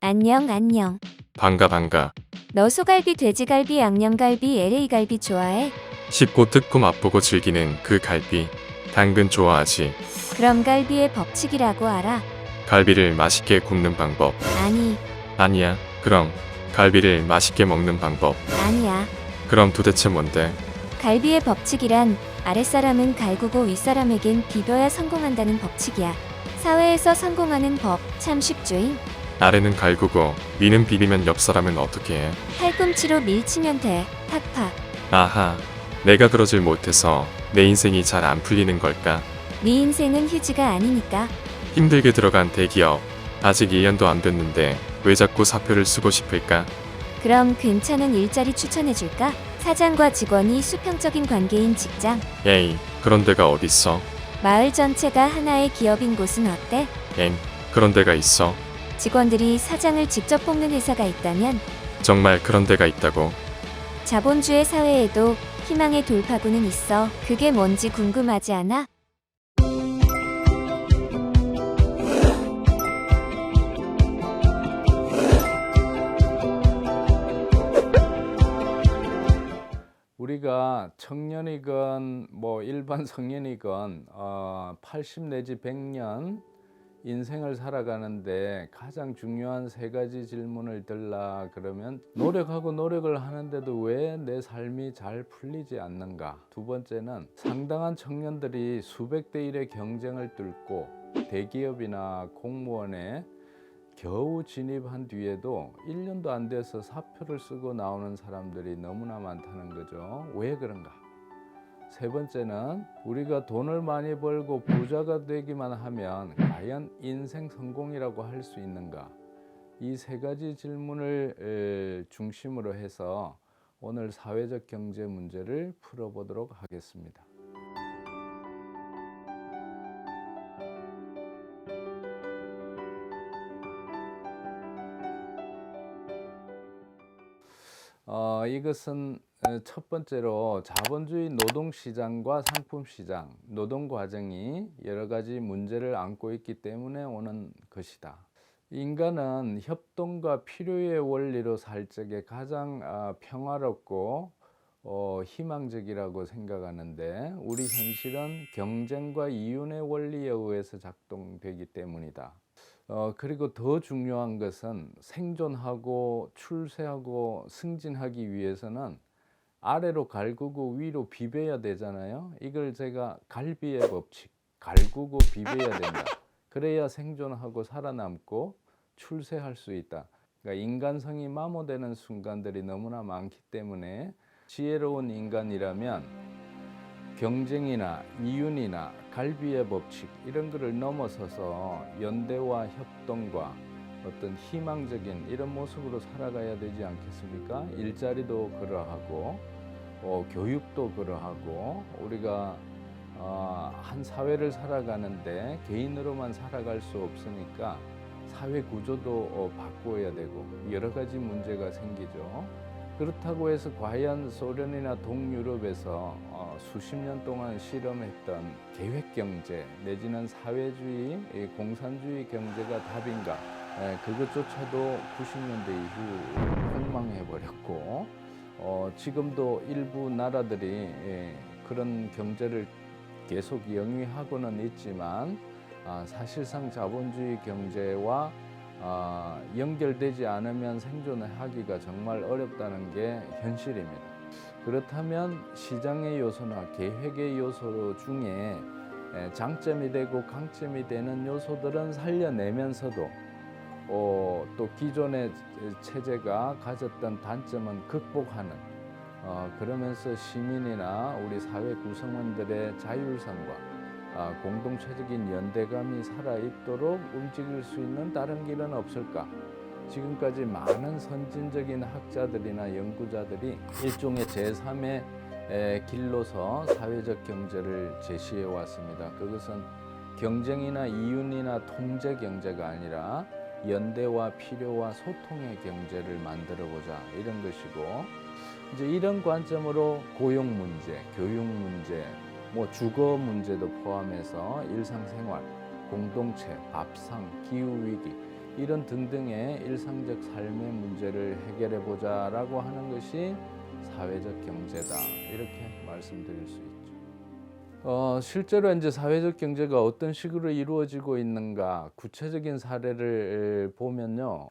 안녕, 안녕. 반가 반가. 너 소갈비, 돼지갈비, 양념갈비, LA갈비 좋아해? 씹고 뜯고 맛보고 즐기는 그 갈비. 당근 좋아하지? 그럼 갈비의 법칙이라고 알아? 갈비를 맛있게 굽는 방법. 아니, 아니야. 그럼 갈비를 맛있게 먹는 방법. 아니야. 그럼 도대체 뭔데? 갈비의 법칙이란 아랫사람은 갈구고 윗사람에겐 비벼야 성공한다는 법칙이야. 사회에서 성공하는 법 참 쉽죠잉? 아래는 갈구고 위는 비비면 옆 사람은 어떻게 해? 팔꿈치로 밀치면 돼. 팍팍. 아하. 내가 그러질 못해서 내 인생이 잘 안 풀리는 걸까? 네 인생은 휴지가 아니니까. 힘들게 들어간 대기업. 아직 1년도 안 됐는데 왜 자꾸 사표를 쓰고 싶을까? 그럼 괜찮은 일자리 추천해줄까? 사장과 직원이 수평적인 관계인 직장. 에이, 그런 데가 어딨어? 마을 전체가 하나의 기업인 곳은 어때? 그런 데가 있어? 직원들이 사장을 직접 뽑는 회사가 있다면 정말 그런 데가 있다고? 자본주의 사회에도 희망의 돌파구는 있어. 그게 뭔지 궁금하지 않아? 우리가 청년이건 뭐 일반 성년이건 80 내지 100년 인생을 살아가는데 가장 중요한 세 가지 질문을 들라 그러면 노력하고 노력을 하는데도 왜 내 삶이 잘 풀리지 않는가? 두 번째는 상당한 청년들이 수백 대 1의 경쟁을 뚫고 대기업이나 공무원에 겨우 진입한 뒤에도 1년도 안 돼서 사표를 쓰고 나오는 사람들이 너무나 많다는 거죠. 왜 그런가? 세 번째는 우리가 돈을 많이 벌고 부자가 되기만 하면 과연 인생 성공이라고 할 수 있는가? 이 세 가지 질문을 중심으로 해서 오늘 사회적 경제 문제를 풀어보도록 하겠습니다. 이것은 첫 번째로 자본주의 노동시장과 상품시장, 노동과정이 여러 가지 문제를 안고 있기 때문에 오는 것이다. 인간은 협동과 필요의 원리로 살 적에 가장 평화롭고 희망적이라고 생각하는데 우리 현실은 경쟁과 이윤의 원리에 의해서 작동되기 때문이다. 그리고 더 중요한 것은 생존하고 출세하고 승진하기 위해서는 아래로 갈구고 위로 비벼야 되잖아요. 이걸 제가 갈비의 법칙, 갈구고 비벼야 된다. 그래야 생존하고 살아남고 출세할 수 있다. 그러니까 인간성이 마모되는 순간들이 너무나 많기 때문에 지혜로운 인간이라면 경쟁이나 이윤이나 갈비의 법칙 이런 거를 넘어서서 연대와 협동과 어떤 희망적인 이런 모습으로 살아가야 되지 않겠습니까? 일자리도 그러하고 교육도 그러하고 우리가 한 사회를 살아가는데 개인으로만 살아갈 수 없으니까 사회 구조도 바꾸어야 되고 여러 가지 문제가 생기죠. 그렇다고 해서 과연 소련이나 동유럽에서 수십 년 동안 실험했던 계획경제 내지는 사회주의, 공산주의 경제가 답인가? 그것조차도 90년대 이후 폭망해버렸고 지금도 일부 나라들이 그런 경제를 계속 영위하고는 있지만 사실상 자본주의 경제와 연결되지 않으면 생존하기가 정말 어렵다는 게 현실입니다. 그렇다면 시장의 요소나 계획의 요소 중에 장점이 되고 강점이 되는 요소들은 살려내면서도 또 기존의 체제가 가졌던 단점은 극복하는 그러면서 시민이나 우리 사회 구성원들의 자율성과 공동체적인 연대감이 살아있도록 움직일 수 있는 다른 길은 없을까? 지금까지 많은 선진적인 학자들이나 연구자들이 일종의 제3의 길로서 사회적 경제를 제시해 왔습니다. 그것은 경쟁이나 이윤이나 통제 경제가 아니라 연대와 필요와 소통의 경제를 만들어보자 이런 것이고 이제 이런 관점으로 고용 문제, 교육 문제, 뭐 주거 문제도 포함해서 일상생활, 공동체, 밥상, 기후위기 이런 등등의 일상적 삶의 문제를 해결해 보자라고 하는 것이 사회적 경제다, 이렇게 말씀드릴 수 있죠. 실제로 이제 사회적 경제가 어떤 식으로 이루어지고 있는가 구체적인 사례를 보면요,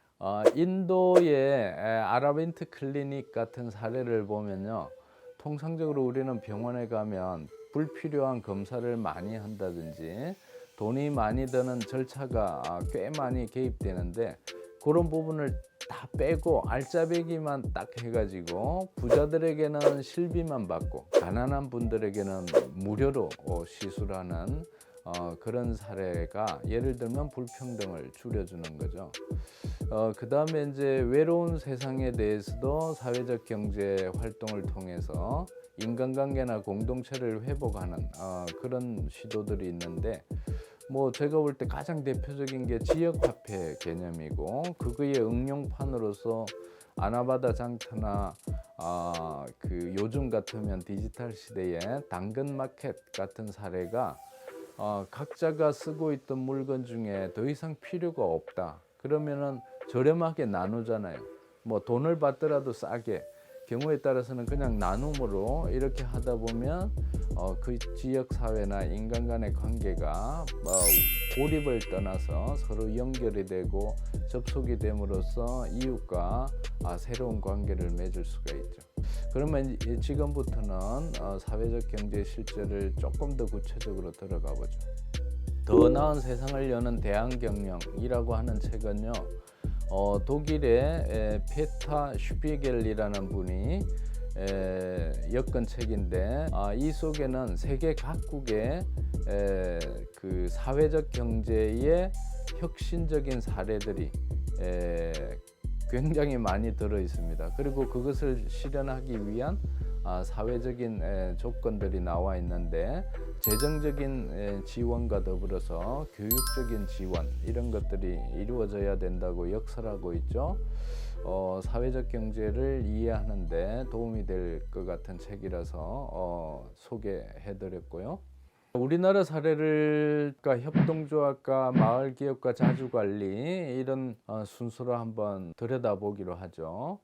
인도의 아라빈트 클리닉 같은 사례를 보면요, 통상적으로 우리는 병원에 가면 불필요한 검사를 많이 한다든지 돈이 많이 드는 절차가 꽤 많이 개입되는데, 그런 부분을 다 빼고 알짜배기만 딱 해가지고 부자들에게는 실비만 받고 가난한 분들에게는 무료로 시술하는 그런 사례가, 예를 들면 불평등을 줄여주는 거죠. 그 다음에 이제 외로운 세상에 대해서도 사회적 경제 활동을 통해서 인간관계나 공동체를 회복하는 그런 시도들이 있는데, 뭐 제가 볼 때 가장 대표적인 게 지역화폐 개념이고, 그거의 응용판으로서 아나바다 장터나 그 요즘 같으면 디지털 시대에 당근마켓 같은 사례가 각자가 쓰고 있던 물건 중에 더 이상 필요가 없다 그러면은 저렴하게 나누잖아요. 뭐 돈을 받더라도 싸게, 경우에 따라서는 그냥 나눔으로 이렇게 하다 보면 그 지역 사회나 인간 간의 관계가 고립을 떠나서 서로 연결이 되고 접속이 됨으로써 이웃과 새로운 관계를 맺을 수가 있죠. 그러면 지금부터는 사회적 경제 실제를 조금 더 구체적으로 들어가 보죠. 더 나은 세상을 여는 대안경영이라고 하는 책은요, 독일의 페타 슈피겔이라는 분이 엮은 책인데, 이 속에는 세계 각국의 그 사회적 경제의 혁신적인 사례들이 굉장히 많이 들어 있습니다. 그리고 그것을 실현하기 위한 사회적인 조건들이 나와 있는데, 재정적인 지원과 더불어서 교육적인 지원, 이런 것들이 이루어져야 된다고 역설하고 있죠. 사회적 경제를 이해하는 데 도움이 될 것 같은 책이라서 소개해 드렸고요. 우리나라 사례를 협동조합과 마을기업과 자주관리, 이런 순서로 한번 들여다보기로 하죠.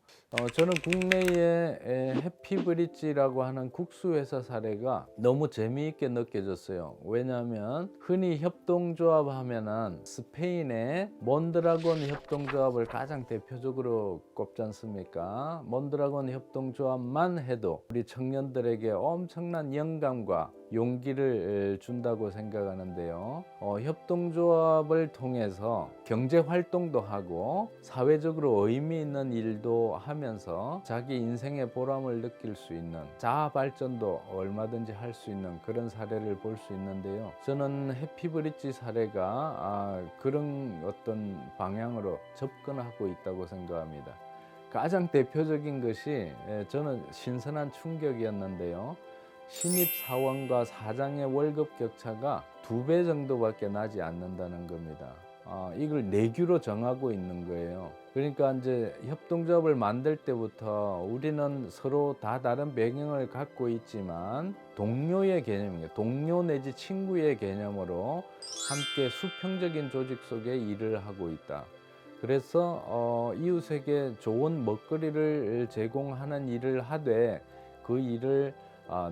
저는 국내의 해피브릿지라고 하는 국수회사 사례가 너무 재미있게 느껴졌어요. 왜냐하면 흔히 협동조합 하면은 스페인의 몬드라곤 협동조합을 가장 대표적으로 꼽지 않습니까? 몬드라곤 협동조합만 해도 우리 청년들에게 엄청난 영감과 용기를 준다고 생각하는데요. 협동조합을 통해서 경제 활동도 하고 사회적으로 의미 있는 일도 하면서 자기 인생의 보람을 느낄 수 있는, 자아 발전도 얼마든지 할 수 있는 그런 사례를 볼 수 있는데요. 저는 해피브릿지 사례가 그런 어떤 방향으로 접근하고 있다고 생각합니다. 가장 대표적인 것이 저는 신선한 충격이었는데요. 신입 사원과 사장의 월급 격차가 2배 정도밖에 나지 않는다는 겁니다. 이걸 내규로 정하고 있는 거예요. 그러니까 이제 협동조합을 만들 때부터 우리는 서로 다 다른 배경을 갖고 있지만 동료의 개념이에요. 동료 내지 친구의 개념으로 함께 수평적인 조직 속에 일을 하고 있다. 그래서 이웃에게 좋은 먹거리를 제공하는 일을 하되, 그 일을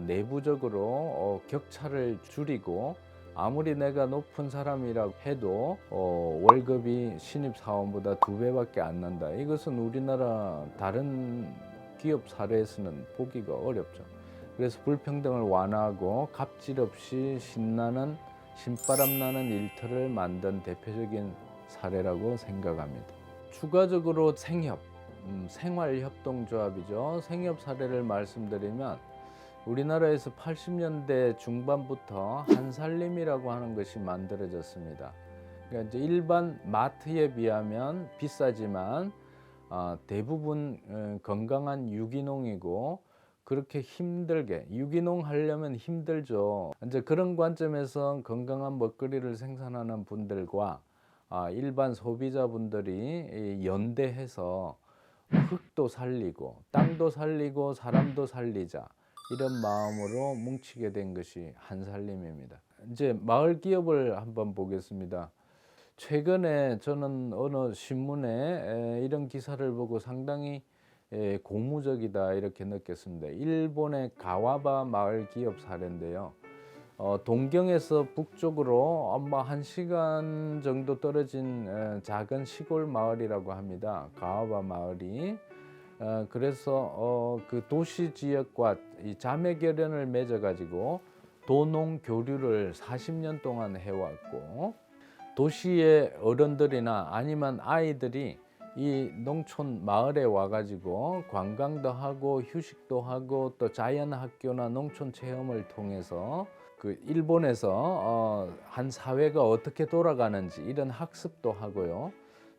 내부적으로 격차를 줄이고, 아무리 내가 높은 사람이라고 해도 월급이 신입사원보다 2배밖에 안 난다. 이것은 우리나라 다른 기업 사례에서는 보기가 어렵죠. 그래서 불평등을 완화하고 갑질 없이 신나는 신바람 나는 일터를 만든 대표적인 사례라고 생각합니다. 추가적으로 생협, 생활협동조합이죠. 생협 사례를 말씀드리면, 우리나라에서 80년대 중반부터 한살림이라고 하는 것이 만들어졌습니다. 그러니까 이제 일반 마트에 비하면 비싸지만 대부분 건강한 유기농이고, 그렇게 힘들게 유기농 하려면 힘들죠. 이제 그런 관점에서 건강한 먹거리를 생산하는 분들과 일반 소비자분들이 연대해서 흙도 살리고 땅도 살리고 사람도 살리자, 이런 마음으로 뭉치게 된 것이 한살림입니다. 이제 마을 기업을 한번 보겠습니다. 최근에 저는 어느 신문에 이런 기사를 보고 상당히 고무적이다 이렇게 느꼈습니다. 일본의 가와바 마을 기업 사례인데요. 동경에서 북쪽으로 아마 1시간 정도 떨어진 작은 시골 마을이라고 합니다. 가와바 마을이. 그래서 그 도시 지역과 이 자매 결연을 맺어 가지고 도농 교류를 40년 동안 해왔고, 도시의 어른들이나 아니면 아이들이 이 농촌 마을에 와가지고 관광도 하고 휴식도 하고 또 자연학교나 농촌 체험을 통해서 그 일본에서 한 사회가 어떻게 돌아가는지 이런 학습도 하고요.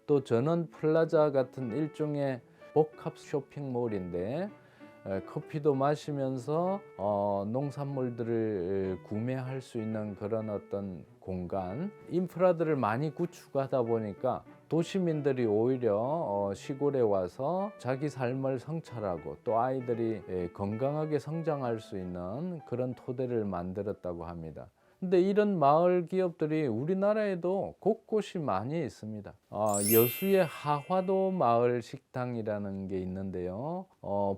또 전원 플라자 같은 일종의 복합 쇼핑몰인데 커피도 마시면서 농산물들을 구매할 수 있는 그런 어떤 공간, 인프라들을 많이 구축하다 보니까 도시민들이 오히려 시골에 와서 자기 삶을 성찰하고 또 아이들이 건강하게 성장할 수 있는 그런 토대를 만들었다고 합니다. 근데 이런 마을 기업들이 우리나라에도 곳곳이 많이 있습니다. 여수의 하화도 마을 식당이라는 게 있는데요.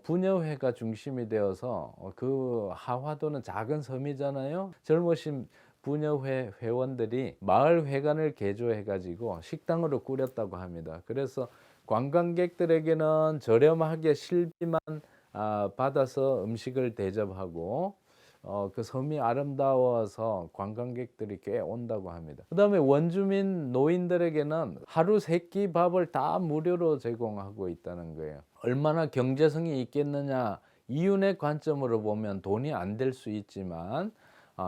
부녀회가 중심이 되어서 그 하화도는 작은 섬이잖아요. 젊으신 부녀회 회원들이 마을 회관을 개조해 가지고 식당으로 꾸렸다고 합니다. 그래서 관광객들에게는 저렴하게 실비만 받아서 음식을 대접하고 그 섬이 아름다워서 관광객들이 꽤 온다고 합니다. 그 다음에 원주민 노인들에게는 하루 3끼 밥을 다 무료로 제공하고 있다는 거예요. 얼마나 경제성이 있겠느냐, 이윤의 관점으로 보면 돈이 안 될 수 있지만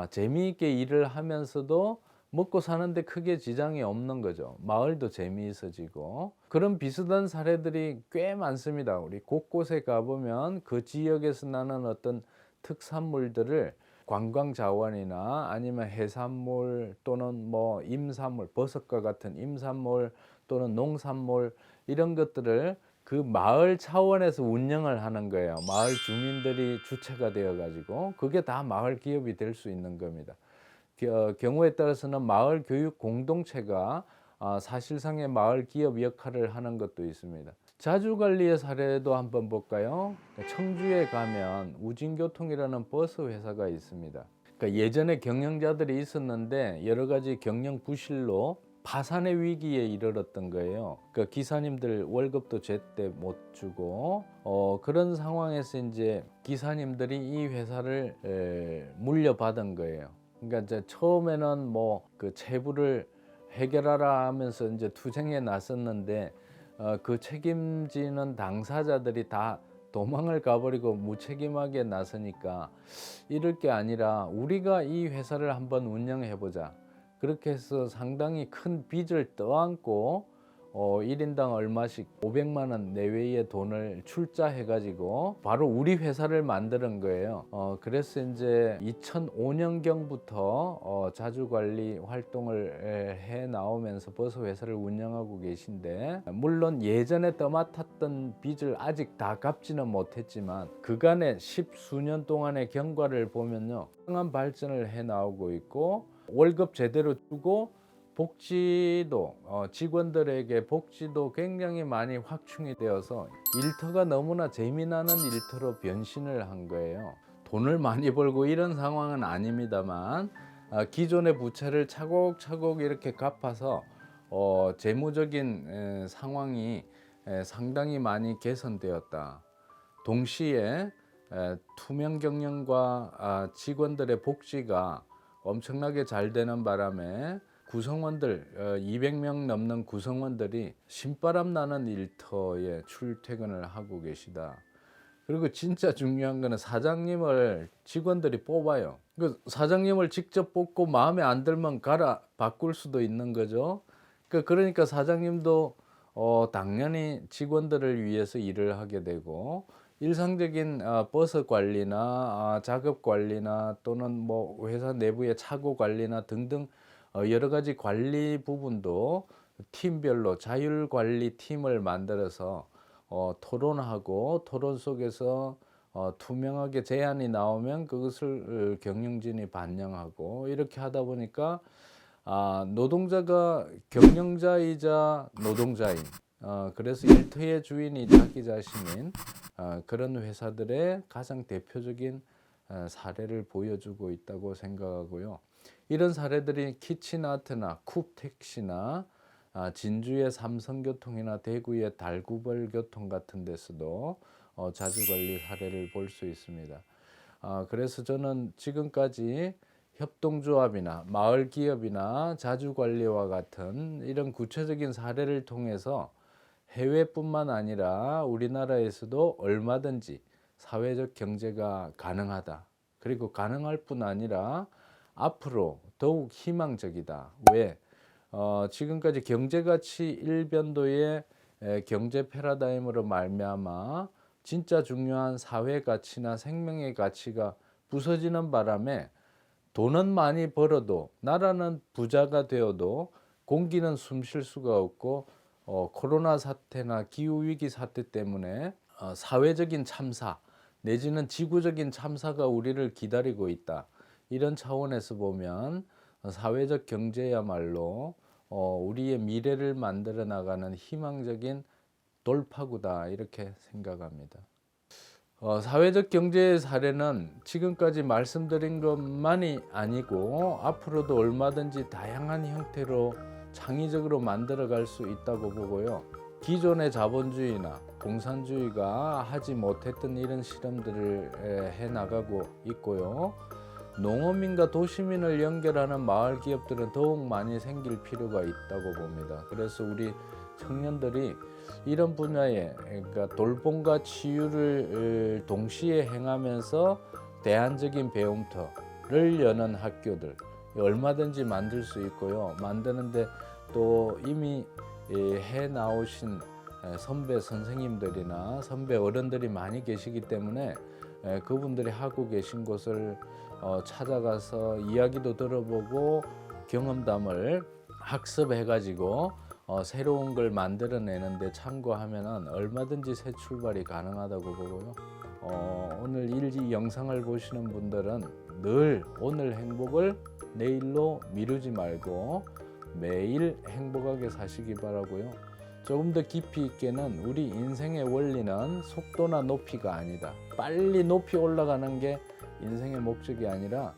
재미있게 일을 하면서도 먹고 사는데 크게 지장이 없는 거죠. 마을도 재미있어지고. 그런 비슷한 사례들이 꽤 많습니다. 우리 곳곳에 가보면 그 지역에서 나는 어떤 특산물들을 관광 자원이나 아니면 해산물 또는 뭐 임산물, 버섯과 같은 임산물 또는 농산물 이런 것들을 그 마을 차원에서 운영을 하는 거예요. 마을 주민들이 주체가 되어 가지고 그게 다 마을 기업이 될 수 있는 겁니다. 경우에 따라서는 마을 교육 공동체가 사실상의 마을 기업 역할을 하는 것도 있습니다. 자주관리의 사례도 한번 볼까요? 청주에 가면 우진교통이라는 버스 회사가 있습니다. 그러니까 예전에 경영자들이 있었는데 여러 가지 경영 부실로 파산의 위기에 이르렀던 거예요. 그러니까 기사님들 월급도 제때 못 주고 그런 상황에서 이제 기사님들이 이 회사를 물려받은 거예요. 그러니까 이제 처음에는 뭐 그 채부를 해결하라 하면서 이제 투쟁에 나섰는데 그 책임지는 당사자들이 다 도망을 가버리고 무책임하게 나서니까 이럴 게 아니라 우리가 이 회사를 한번 운영해 보자. 그렇게 해서 상당히 큰 빚을 떠안고 1인당 얼마씩 500만 원 내외의 돈을 출자해 가지고 바로 우리 회사를 만드는 거예요. 그래서 이제 2005년경부터 자주관리 활동을 해 나오면서 버스 회사를 운영하고 계신데, 물론 예전에 떠맡았던 빚을 아직 다 갚지는 못했지만 그간의 10수년 동안의 경과를 보면요, 강한 발전을 해 나오고 있고 월급 제대로 주고 복지도 직원들에게 복지도 굉장히 많이 확충이 되어서 일터가 너무나 재미나는 일터로 변신을 한 거예요. 돈을 많이 벌고 이런 상황은 아닙니다만 기존의 부채를 차곡차곡 이렇게 갚아서 재무적인 상황이 상당히 많이 개선되었다. 동시에 투명 경영과 직원들의 복지가 엄청나게 잘 되는 바람에 구성원들 200명 넘는 구성원들이 신바람 나는 일터에 출퇴근을 하고 계시다. 그리고 진짜 중요한 거는 사장님을 직원들이 뽑아요. 그 사장님을 직접 뽑고 마음에 안 들면 가라 바꿀 수도 있는 거죠. 그러니까 사장님도 당연히 직원들을 위해서 일을 하게 되고, 일상적인 버스 관리나 작업 관리나 또는 뭐 회사 내부의 차고 관리나 등등 여러 가지 관리 부분도 팀별로 자율 관리 팀을 만들어서 토론하고, 토론 속에서 투명하게 제안이 나오면 그것을 경영진이 반영하고, 이렇게 하다 보니까 노동자가 경영자이자 노동자인 그래서 일터의 주인이 자기 자신인 그런 회사들의 가장 대표적인 사례를 보여주고 있다고 생각하고요. 이런 사례들이 키치나트나 쿱택시나 진주의 삼성교통이나 대구의 달구벌교통 같은 데서도 자주관리 사례를 볼 수 있습니다. 그래서 저는 지금까지 협동조합이나 마을기업이나 자주관리와 같은 이런 구체적인 사례를 통해서 해외뿐만 아니라 우리나라에서도 얼마든지 사회적 경제가 가능하다. 그리고 가능할 뿐 아니라 앞으로 더욱 희망적이다. 왜? 지금까지 경제가치 일변도의 경제 패러다임으로 말미암아 진짜 중요한 사회 가치나 생명의 가치가 부서지는 바람에 돈은 많이 벌어도 나라는 부자가 되어도 공기는 숨 쉴 수가 없고 코로나 사태나 기후위기 사태 때문에 사회적인 참사 내지는 지구적인 참사가 우리를 기다리고 있다. 이런 차원에서 보면 사회적 경제야말로 우리의 미래를 만들어 나가는 희망적인 돌파구다 이렇게 생각합니다. 사회적 경제의 사례는 지금까지 말씀드린 것만이 아니고 앞으로도 얼마든지 다양한 형태로 창의적으로 만들어갈 수 있다고 보고요. 기존의 자본주의나 공산주의가 하지 못했던 이런 실험들을 해나가고 있고요. 농어민과 도시민을 연결하는 마을 기업들은 더욱 많이 생길 필요가 있다고 봅니다. 그래서 우리 청년들이 이런 분야에 그러니까 돌봄과 치유를 동시에 행하면서 대안적인 배움터를 여는 학교들 얼마든지 만들 수 있고요. 만드는데 또 이미 해 나오신 선배 선생님들이나 선배 어른들이 많이 계시기 때문에 그분들이 하고 계신 곳을 찾아가서 이야기도 들어보고 경험담을 학습해가지고 새로운 걸 만들어내는데 참고하면 얼마든지 새 출발이 가능하다고 보고요. 오늘 이 영상을 보시는 분들은 늘 오늘 행복을 내일로 미루지 말고 매일 행복하게 사시기 바라고요. 조금 더 깊이 있게는 우리 인생의 원리는 속도나 높이가 아니다. 빨리 높이 올라가는 게 인생의 목적이 아니라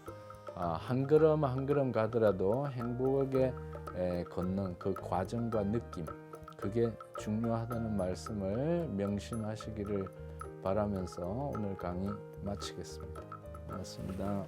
한 걸음 한 걸음 가더라도 행복하게 걷는 그 과정과 느낌 그게 중요하다는 말씀을 명심하시기를 바라면서 오늘 강의 마치겠습니다. 고맙습니다.